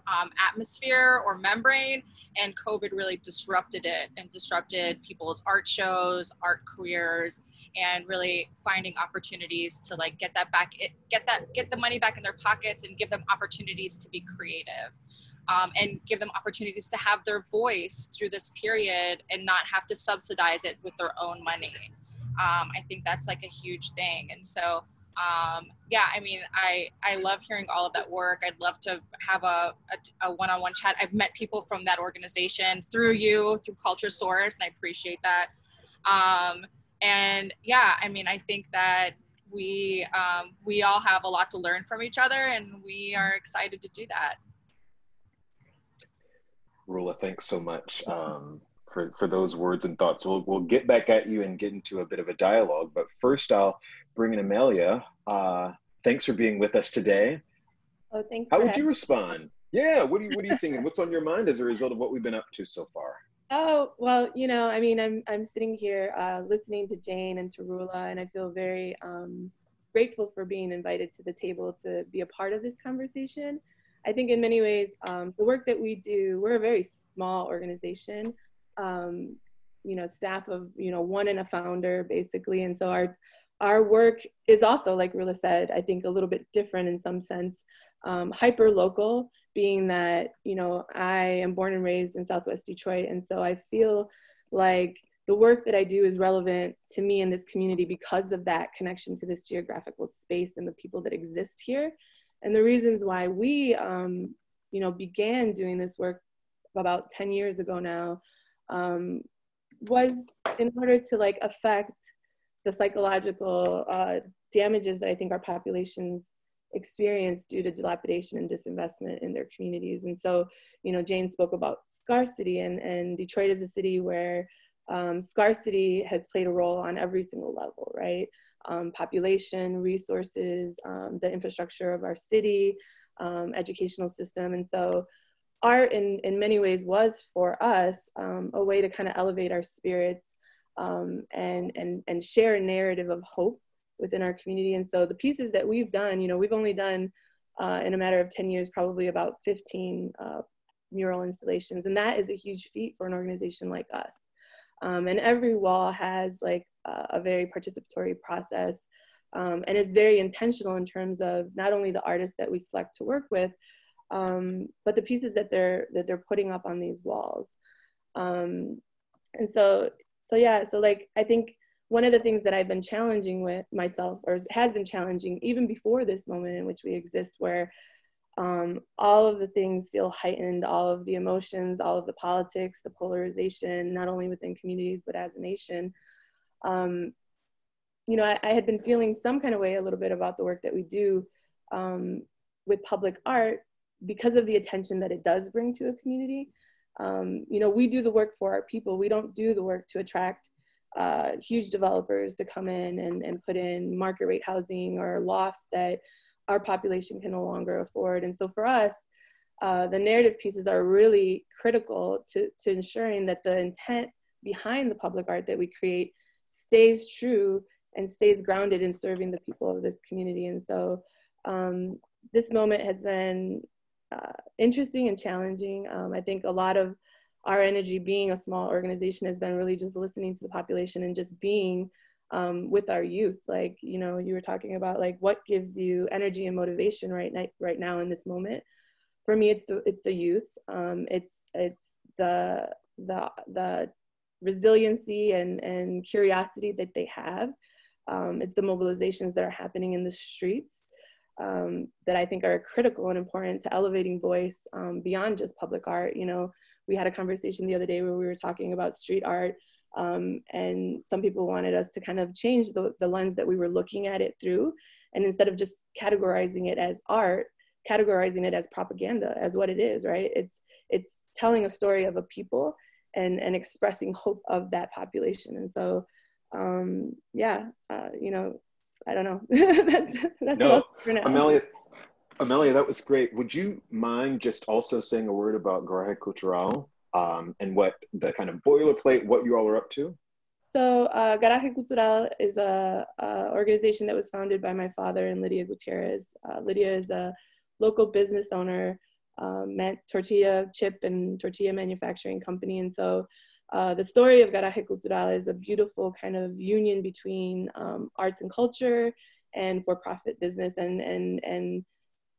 atmosphere or membrane, and COVID really disrupted it and disrupted people's art shows, art careers, and really finding opportunities to like get the money back in their pockets and give them opportunities to be creative, and give them opportunities to have their voice through this period and not have to subsidize it with their own money. I think that's like a huge thing. And so yeah, I mean, I love hearing all of that work. I'd love to have a one-on-one chat. I've met people from that organization through Culture Source, and I appreciate that. And yeah, I mean, I think that we all have a lot to learn from each other, and we are excited to do that. Rula, thanks so much for those words and thoughts. We'll get back at you and get into a bit of a dialogue, but first I'll bring in Amelia. Thanks for being with us today. Oh, thanks. How would you respond? Yeah, what are you thinking? What's on your mind as a result of what we've been up to so far? Oh, well, you know, I mean, I'm sitting here listening to Jane and to Rula, and I feel very grateful for being invited to the table to be a part of this conversation. I think in many ways, the work that we do, we're a very small organization, you know, staff of, you know, one and a founder basically. And so our work is also, like Rula said, I think a little bit different in some sense, hyper local, being that, you know, I am born and raised in Southwest Detroit. And so I feel like the work that I do is relevant to me in this community because of that connection to this geographical space and the people that exist here. And the reasons why we, you know, began doing this work about 10 years ago now, was in order to like affect the psychological damages that I think our populations experience due to dilapidation and disinvestment in their communities. And so, you know, Jane spoke about scarcity, and Detroit is a city where scarcity has played a role on every single level, right? Population, resources, the infrastructure of our city, educational system. And so art in many ways was for us a way to kind of elevate our spirits and share a narrative of hope within our community. And so the pieces that we've done, you know, we've only done in a matter of 10 years, probably about 15 mural installations. And that is a huge feat for an organization like us. And every wall has like a very participatory process and is very intentional in terms of not only the artists that we select to work with, but the pieces that they're putting up on these walls. And so yeah, so like, I think one of the things that I've been challenging with myself, or has been challenging even before this moment in which we exist, where all of the things feel heightened, all of the emotions, all of the politics, the polarization, not only within communities, but as a nation. You know, I had been feeling some kind of way a little bit about the work that we do with public art because of the attention that it does bring to a community. You know, we do the work for our people. We don't do the work to attract huge developers to come in and put in market rate housing or lofts that our population can no longer afford. And so for us, the narrative pieces are really critical to ensuring that the intent behind the public art that we create stays true and stays grounded in serving the people of this community. And so this moment has been interesting and challenging. I think a lot of our energy, being a small organization, has been really just listening to the population and just being with our youth. Like, you know, you were talking about like what gives you energy and motivation right now in this moment. For me, it's the youth. It's the resiliency and curiosity that they have. It's the mobilizations that are happening in the streets that I think are critical and important to elevating voice beyond just public art. You know, we had a conversation the other day where we were talking about street art, and some people wanted us to kind of change the lens that we were looking at it through, and instead of just categorizing it as art, categorizing it as propaganda, as what it is, right? It's telling a story of a people and expressing hope of that population. And so, you know, I don't know. that's no, for now. Amelia, that was great. Would you mind just also saying a word about Garaje Cultural and what the kind of boilerplate, what you all are up to? So Garaje Cultural is a organization that was founded by my father and Lydia Gutierrez. Lydia is a local business owner, tortilla chip and tortilla manufacturing company. And so the story of Garaje Cultural is a beautiful kind of union between arts and culture and for-profit business, and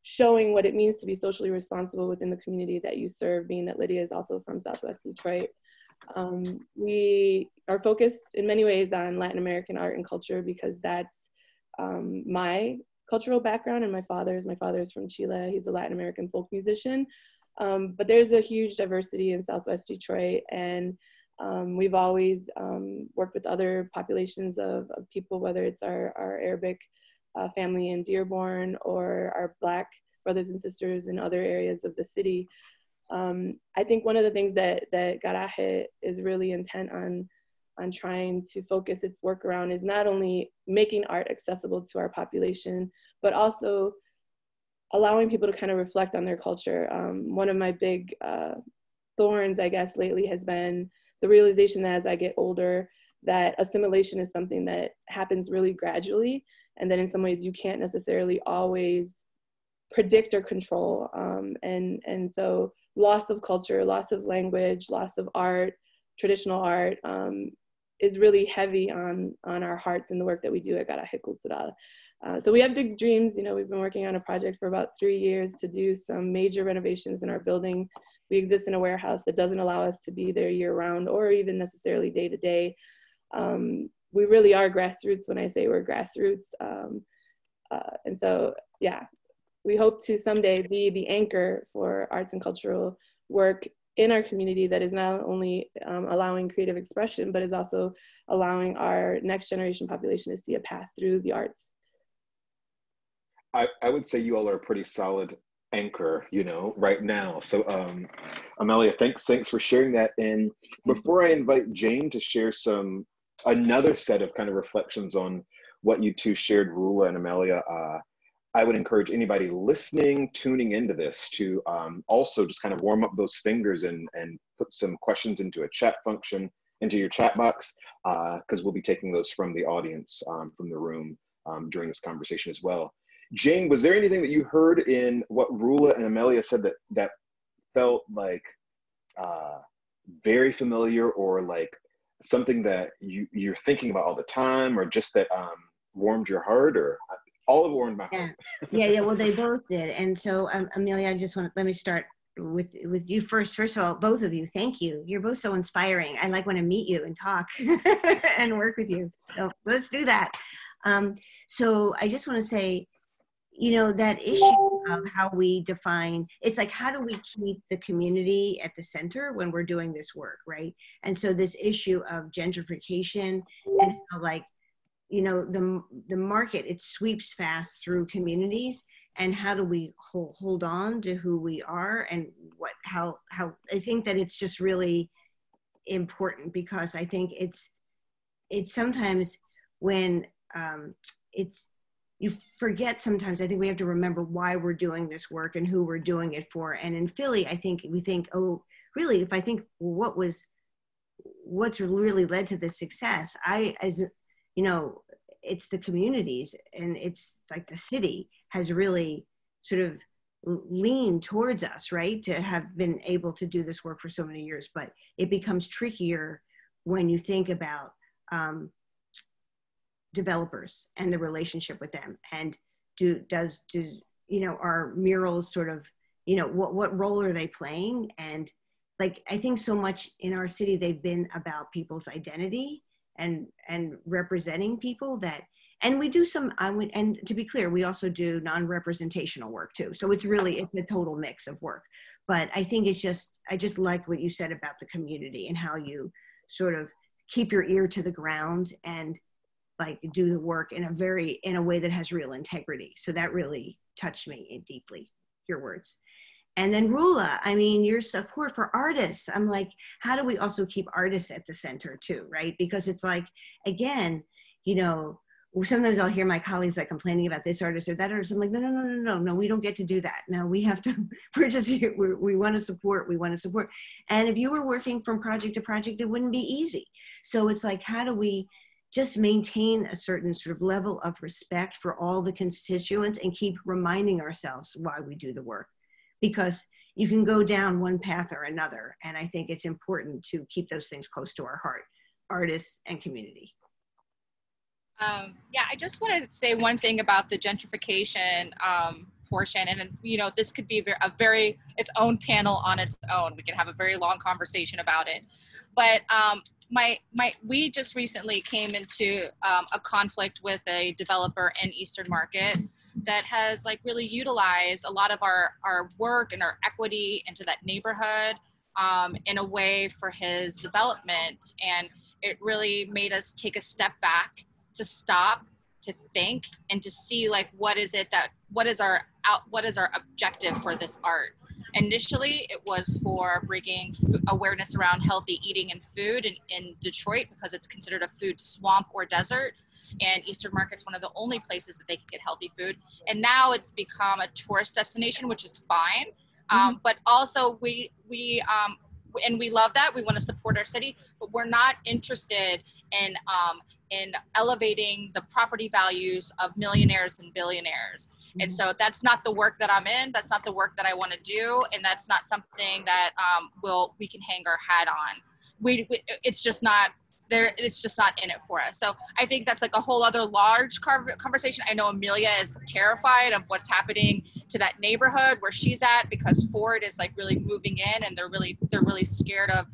showing what it means to be socially responsible within the community that you serve, being that Lydia is also from Southwest Detroit. We are focused in many ways on Latin American art and culture because that's my cultural background, and my father is from Chile. He's a Latin American folk musician. But there's a huge diversity in Southwest Detroit, and we've always worked with other populations of people, whether it's our Arabic family in Dearborn or our Black brothers and sisters in other areas of the city. I think one of the things that Garaje is really intent on trying to focus its work around is not only making art accessible to our population, but also allowing people to kind of reflect on their culture. One of my big thorns, I guess, lately has been the realization that as I get older, that assimilation is something that happens really gradually, and that in some ways you can't necessarily always predict or control. And so loss of culture, loss of language, loss of art, traditional art, is really heavy on our hearts in the work that we do at Garaje Cultural. So we have big dreams. You know, we've been working on a project for about 3 years to do some major renovations in our building. We exist in a warehouse that doesn't allow us to be there year round or even necessarily day to day. We really are grassroots when I say we're grassroots. And so, yeah, we hope to someday be the anchor for arts and cultural work in our community that is not only allowing creative expression, but is also allowing our next generation population to see a path through the arts. I would say you all are a pretty solid anchor, you know, right now. So Amelia, thanks for sharing that. And before I invite Jane to share another set of kind of reflections on what you two shared, Rula and Amelia, I would encourage anybody listening, tuning into this to also just kind of warm up those fingers and put some questions into a chat function, into your chat box, because we'll be taking those from the audience, from the room during this conversation as well. Jane, was there anything that you heard in what Rula and Amelia said that felt like very familiar, or like something that you're thinking about all the time, or just that warmed your heart, or all of warmed my heart? Yeah. Well, they both did. And so, Amelia, I just let me start with you first. First of all, both of you, thank you. You're both so inspiring. I like when I meet you and talk and work with you. So let's do that. So I just want to say, you know, that issue of how we define, it's like, how do we keep the community at the center when we're doing this work, right? And so this issue of gentrification and how, like, you know, the market, it sweeps fast through communities, and how do we hold on to who we are, and how I think that it's just really important, because I think it's sometimes when you forget sometimes. I think we have to remember why we're doing this work and who we're doing it for. And in Philly, I think we think, oh, really, if I think, well, what's really led to this success, it's the communities, and it's like the city has really sort of leaned towards us, right, to have been able to do this work for so many years. But it becomes trickier when you think about developers and the relationship with them, and does our murals sort of, what role are they playing? And like, I think so much in our city, they've been about people's identity and representing people and we do and to be clear, we also do non-representational work too. So it's a total mix of work. But I think I just like what you said about the community and how you sort of keep your ear to the ground and like do the work in a way that has real integrity. So that really touched me deeply, your words. And then Rula, I mean, your support for artists. I'm like, how do we also keep artists at the center too, right? Because it's like, again, sometimes I'll hear my colleagues like complaining about this artist or that artist. I'm like, no, we don't get to do that. No, we have to, we're just here, we want to support. And if you were working from project to project, it wouldn't be easy. So it's like, how do we just maintain a certain sort of level of respect for all the constituents and keep reminding ourselves why we do the work? Because you can go down one path or another. And I think it's important to keep those things close to our heart, artists and community. I just want to say one thing about the gentrification portion. And, this could be its own panel on its own. We can have a very long conversation about it. But we just recently came into a conflict with a developer in Eastern Market that has like really utilized a lot of our work and our equity into that neighborhood in a way for his development. And it really made us take a step back to stop, to think, and to see like, what is our objective for this art? Initially, it was for bringing awareness around healthy eating and food in Detroit, because it's considered a food swamp or desert. And Eastern Market's one of the only places that they can get healthy food. And now it's become a tourist destination, which is fine. But also we love that. We want to support our city, but we're not interested in elevating the property values of millionaires and billionaires. And so that's not the work that I'm in. That's not the work that I want to do. And that's not something that we can hang our hat on. It's just not there. It's just not in it for us. So I think that's like a whole other large conversation. I know Amelia is terrified of what's happening to that neighborhood where she's at, because Ford is like really moving in, and they're really scared of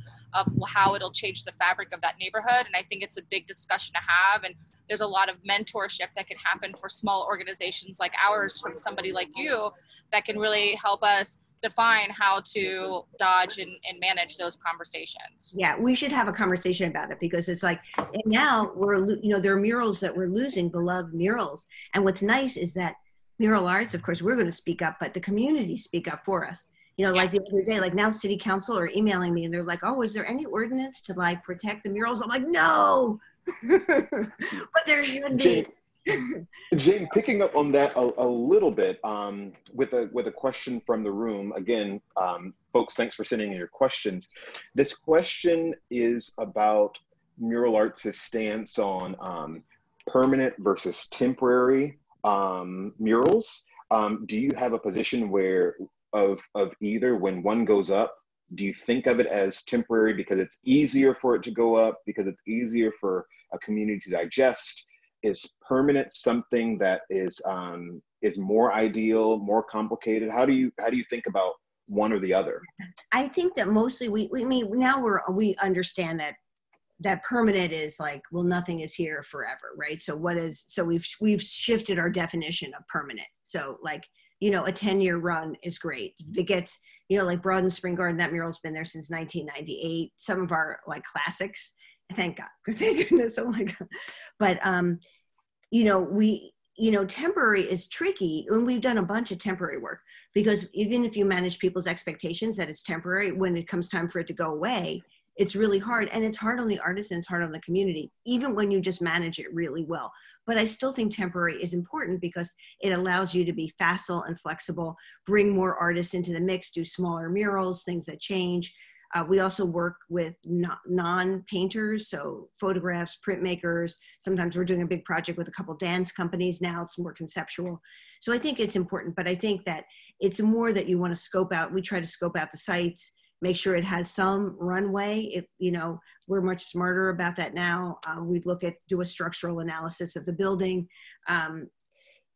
how it'll change the fabric of that neighborhood. And I think it's a big discussion to have. And there's a lot of mentorship that can happen for small organizations like ours from somebody like you that can really help us define how to dodge and manage those conversations. Yeah, we should have a conversation about it, because it's like, and now there are murals that we're losing, beloved murals. And what's nice is that Mural Arts, of course, we're going to speak up, but the community speak up for us. Like the other day, like now city council are emailing me and they're like, oh, is there any ordinance to like protect the murals? I'm like, no, but there should be. Jane, picking up on that a little bit, with a question from the room. Again, folks, thanks for sending in your questions. This question is about Mural Arts' stance on permanent versus temporary murals. Do you have a position of either? When one goes up, do you think of it as temporary because it's easier for it to go up, because it's easier for a community to digest? Is permanent something that is more ideal, more complicated? How do you think about one or the other? I think that mostly we now understand that permanent is like, well, nothing is here forever, right? So we've shifted our definition of permanent. So like, a 10-year run is great. If it gets, like Broad and Spring Garden, that mural's been there since 1998. Some of our like classics, thank God, thank goodness, oh my God. But, temporary is tricky, and we've done a bunch of temporary work, because even if you manage people's expectations that it's temporary, when it comes time for it to go away, it's really hard. And it's hard on the artists and it's hard on the community, even when you just manage it really well. But I still think temporary is important because it allows you to be facile and flexible, bring more artists into the mix, do smaller murals, things that change. We also work with non-painters, so photographs, printmakers. Sometimes we're doing a big project with a couple dance companies now. It's more conceptual. So I think it's important, but I think that it's more that you want to scope out. We try to scope out the sites, make sure it has some runway. We're much smarter about that now. We do a structural analysis of the building.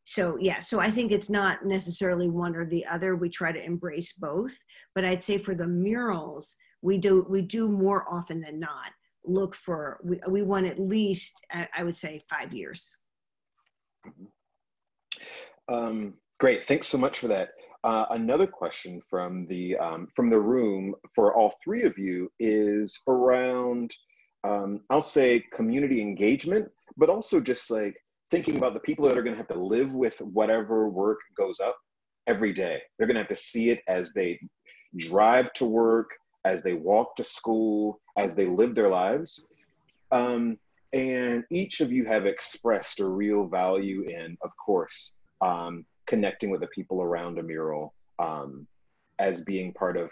So I think it's not necessarily one or the other. We try to embrace both, but I'd say for the murals, we do more often than not look for, we want at least, I would say 5 years. Great, thanks so much for that. Another question from the room for all three of you is around, I'll say community engagement, but also just like thinking about the people that are going to have to live with whatever work goes up every day. They're going to have to see it as they drive to work, as they walk to school, as they live their lives. And each of you have expressed a real value in, of course, connecting with the people around a mural as being part of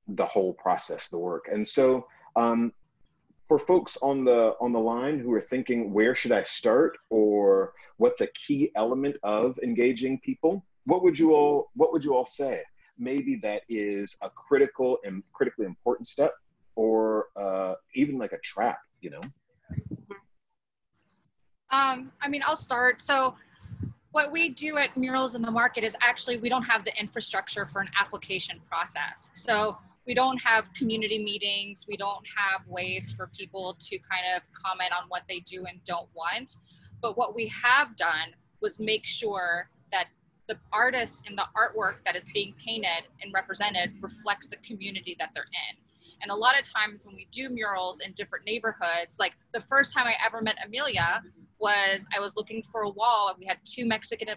the whole process, the work. And so for folks on the line who are thinking, where should I start, or what's a key element of engaging people? What would you all say? Maybe that is a critical and critically important step, or even like a trap, you know? I mean, I'll start. So what we do at Murals in the Market is actually, we don't have the infrastructure for an application process. So we don't have community meetings. We don't have ways for people to kind of comment on what they do and don't want. But what we have done was make sure that the artists and the artwork that is being painted and represented reflects the community that they're in. And a lot of times when we do murals in different neighborhoods, like the first time I ever met Amelia was I was looking for a wall, and we had two Mexican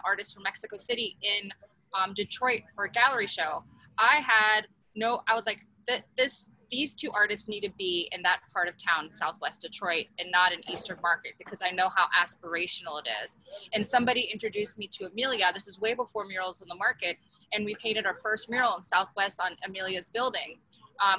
artists from Mexico City in Detroit for a gallery show. I was like, these two artists need to be in that part of town, Southwest Detroit, and not in Eastern Market, because I know how aspirational it is. And somebody introduced me to Amelia. This is way before Murals in the Market, and we painted our first mural in Southwest on Amelia's building.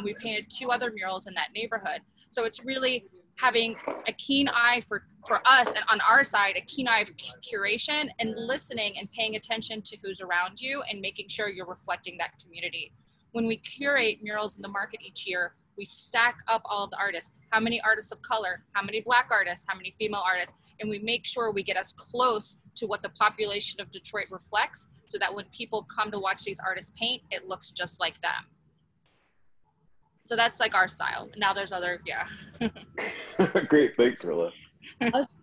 We painted 2 other murals in that neighborhood. So it's really having a keen eye for us, and on our side, a keen eye of curation and listening and paying attention to who's around you and making sure you're reflecting that community. When we curate Murals in the Market each year, we stack up all of the artists. How many artists of color, how many Black artists, how many female artists, and we make sure we get as close to what the population of Detroit reflects, so that when people come to watch these artists paint, it looks just like them. So that's like our style. Now there's other, yeah. Great, thanks, Rilla.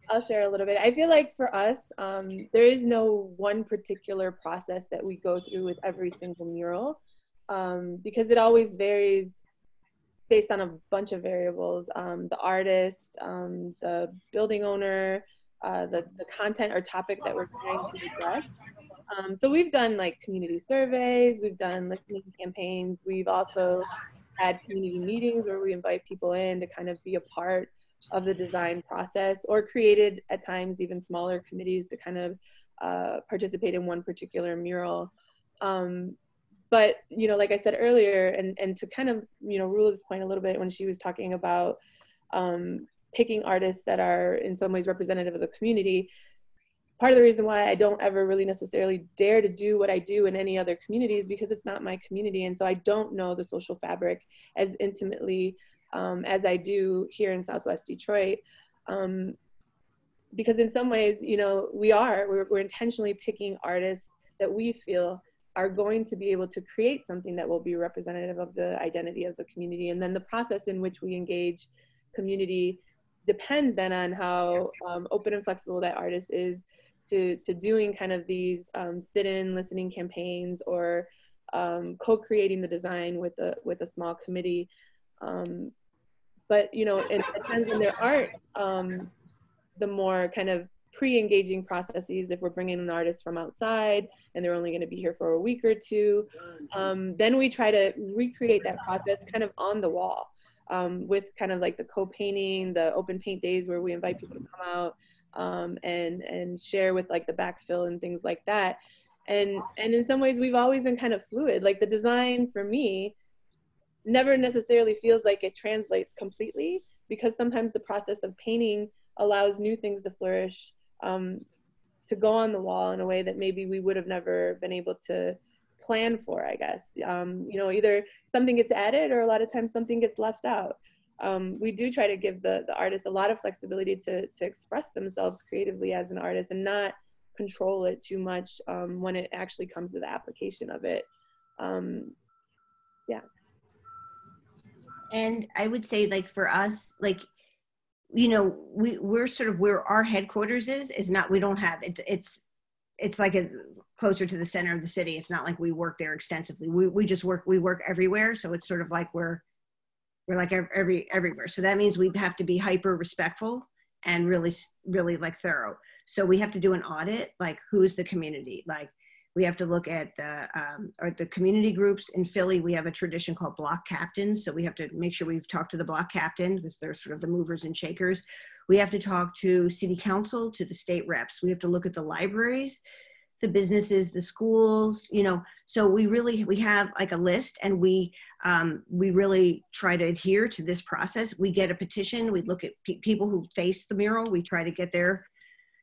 I'll share a little bit. I feel like for us, there is no one particular process that we go through with every single mural, because it always varies based on a bunch of variables. The artist, the building owner, the content or topic that we're trying to address. So we've done like community surveys, we've done listening campaigns, we've also had community meetings where we invite people in to kind of be a part of the design process, or created at times even smaller committees to kind of participate in one particular mural. But, you know, like I said earlier, and to kind of, you know, Rula's point a little bit when she was talking about picking artists that are in some ways representative of the community, part of the reason why I don't ever really necessarily dare to do what I do in any other community is because it's not my community. And so I don't know the social fabric as intimately as I do here in Southwest Detroit. Because in some ways, you know, we're intentionally picking artists that we feel are going to be able to create something that will be representative of the identity of the community. And then the process in which we engage community depends then on how open and flexible that artist is to doing kind of these sit-in listening campaigns, or co-creating the design with a small committee. But, you know, it depends on their art, the more kind of pre-engaging processes. If we're bringing an artist from outside and they're only going to be here for a week or two, then we try to recreate that process kind of on the wall, with kind of like the co-painting, the open paint days where we invite people to come out and share with like the backfill and things like that. And in some ways we've always been kind of fluid. Like the design for me never necessarily feels like it translates completely, because sometimes the process of painting allows new things to flourish, to go on the wall in a way that maybe we would have never been able to plan for, I guess. You know, either something gets added or a lot of times something gets left out. We do try to give the artist a lot of flexibility to express themselves creatively as an artist and not control it too much when it actually comes to the application of it. Yeah. And I would say, like, for us, like, you know, we're sort of where our headquarters is not, we don't have it. It's like closer to the center of the city. It's not like we work there extensively. We just work everywhere. So it's sort of like we're like everywhere. So that means we have to be hyper respectful and really, really like thorough. So we have to do an audit, like, who's the community? Like, we have to look at the community groups. In Philly, we have a tradition called block captains. So we have to make sure we've talked to the block captain, because they're sort of the movers and shakers. We have to talk to city council, to the state reps. We have to look at the libraries, the businesses, the schools, you know. So we have like a list, and we really try to adhere to this process. We get a petition. We look at people who face the mural. We try to get their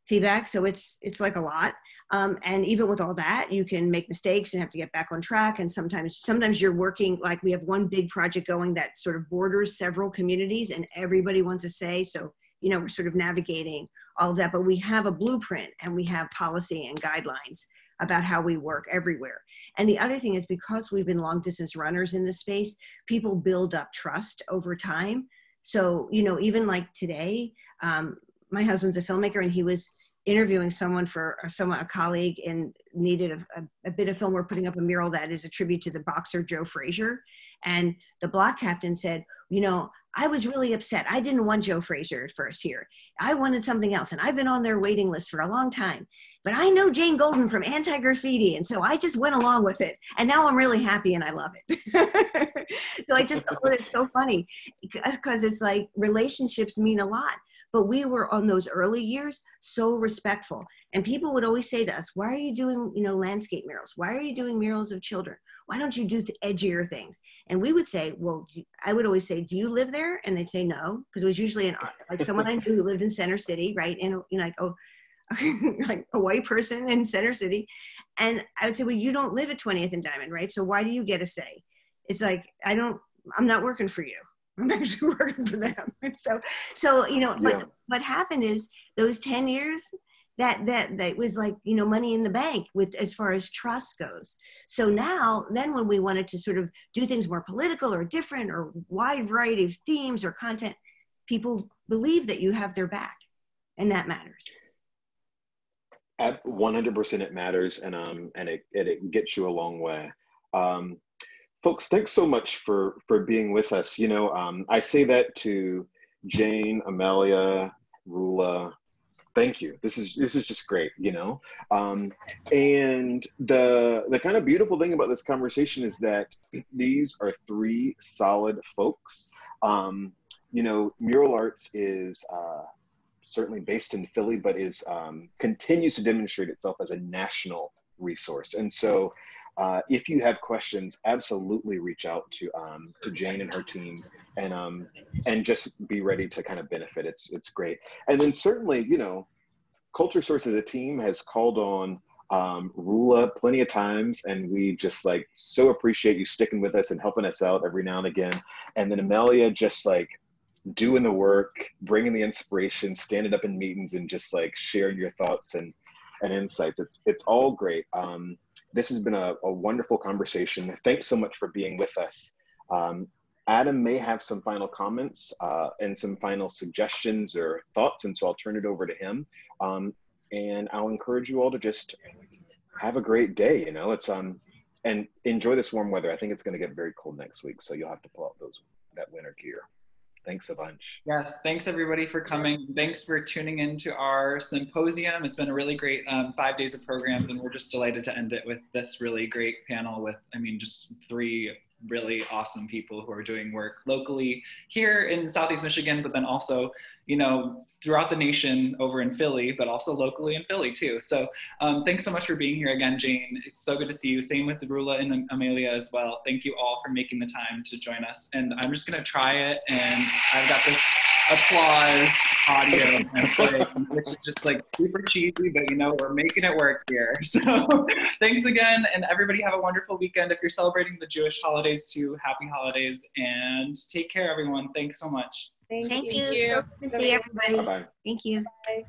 feedback. So it's like a lot. And even with all that, you can make mistakes and have to get back on track. And sometimes you're working, like, we have one big project going that sort of borders several communities, and everybody wants to say, so, you know, we're sort of navigating all of that, but we have a blueprint and we have policy and guidelines about how we work everywhere. And the other thing is, because we've been long distance runners in this space, people build up trust over time. So, you know, even like today, my husband's a filmmaker, and he was interviewing someone a colleague, and needed a bit of film. We're putting up a mural that is a tribute to the boxer Joe Frazier. And the block captain said, you know, I was really upset. I didn't want Joe Frazier at first here. I wanted something else. And I've been on their waiting list for a long time. But I know Jane Golden from Anti-Graffiti. And so I just went along with it. And now I'm really happy and I love it. So I just thought it's so funny, because it's like relationships mean a lot. But we were, on those early years, so respectful. And people would always say to us, why are you doing, you know, landscape murals? Why are you doing murals of children? Why don't you do the edgier things? And we would say, well, I would always say, do you live there? And they'd say no, because it was usually like someone I knew who lived in Center City, right? And, you know, like, oh, like a white person in Center City. And I would say, well, you don't live at 20th and Diamond, right? So why do you get a say? It's like, I'm not working for you. I'm actually working for them. So you know, yeah. But what happened is, those 10 years, that was like, you know, money in the bank with, as far as trust goes. So now, then when we wanted to sort of do things more political or different or wide variety of themes or content, people believe that you have their back, and that matters. At 100% it matters, and it gets you a long way. Folks, thanks so much for being with us. You know, I say that to Jane, Amelia, Rula. Thank you. This is just great, you know. And the kind of beautiful thing about this conversation is that these are three solid folks. You know, Mural Arts is certainly based in Philly, but is continues to demonstrate itself as a national resource. And so, if you have questions, absolutely reach out to Jane and her team, and just be ready to kind of benefit. It's great. And then certainly, you know, Culture Source as a team has called on Rula plenty of times, and we just like so appreciate you sticking with us and helping us out every now and again. And then Amelia just like doing the work, bringing the inspiration, standing up in meetings and just like sharing your thoughts and insights. It's all great. This has been a wonderful conversation. Thanks so much for being with us. Adam may have some final comments and some final suggestions or thoughts, and so I'll turn it over to him. And I'll encourage you all to just have a great day. You know, it's and enjoy this warm weather. I think it's going to get very cold next week, so you'll have to pull out that winter gear. Thanks a bunch. Yes, thanks everybody for coming. Thanks for tuning into our symposium. It's been a really great 5 days of programs, and we're just delighted to end it with this really great panel with, I mean, just three really awesome people who are doing work locally here in Southeast Michigan, but then also, you know, throughout the nation over in Philly, but also locally in Philly too. So thanks so much for being here again, Jane. It's so good to see you. Same with Rula and Amelia as well. Thank you all for making the time to join us. And I'm just gonna try it. And I've got this applause audio I'm playing, which is just like super cheesy, but you know, we're making it work here. So thanks again, and everybody have a wonderful weekend. If you're celebrating the Jewish holidays too, happy holidays, and take care, everyone. Thanks so much. Thank you. Thank you. So good to see everybody. Bye-bye. Thank you. Bye.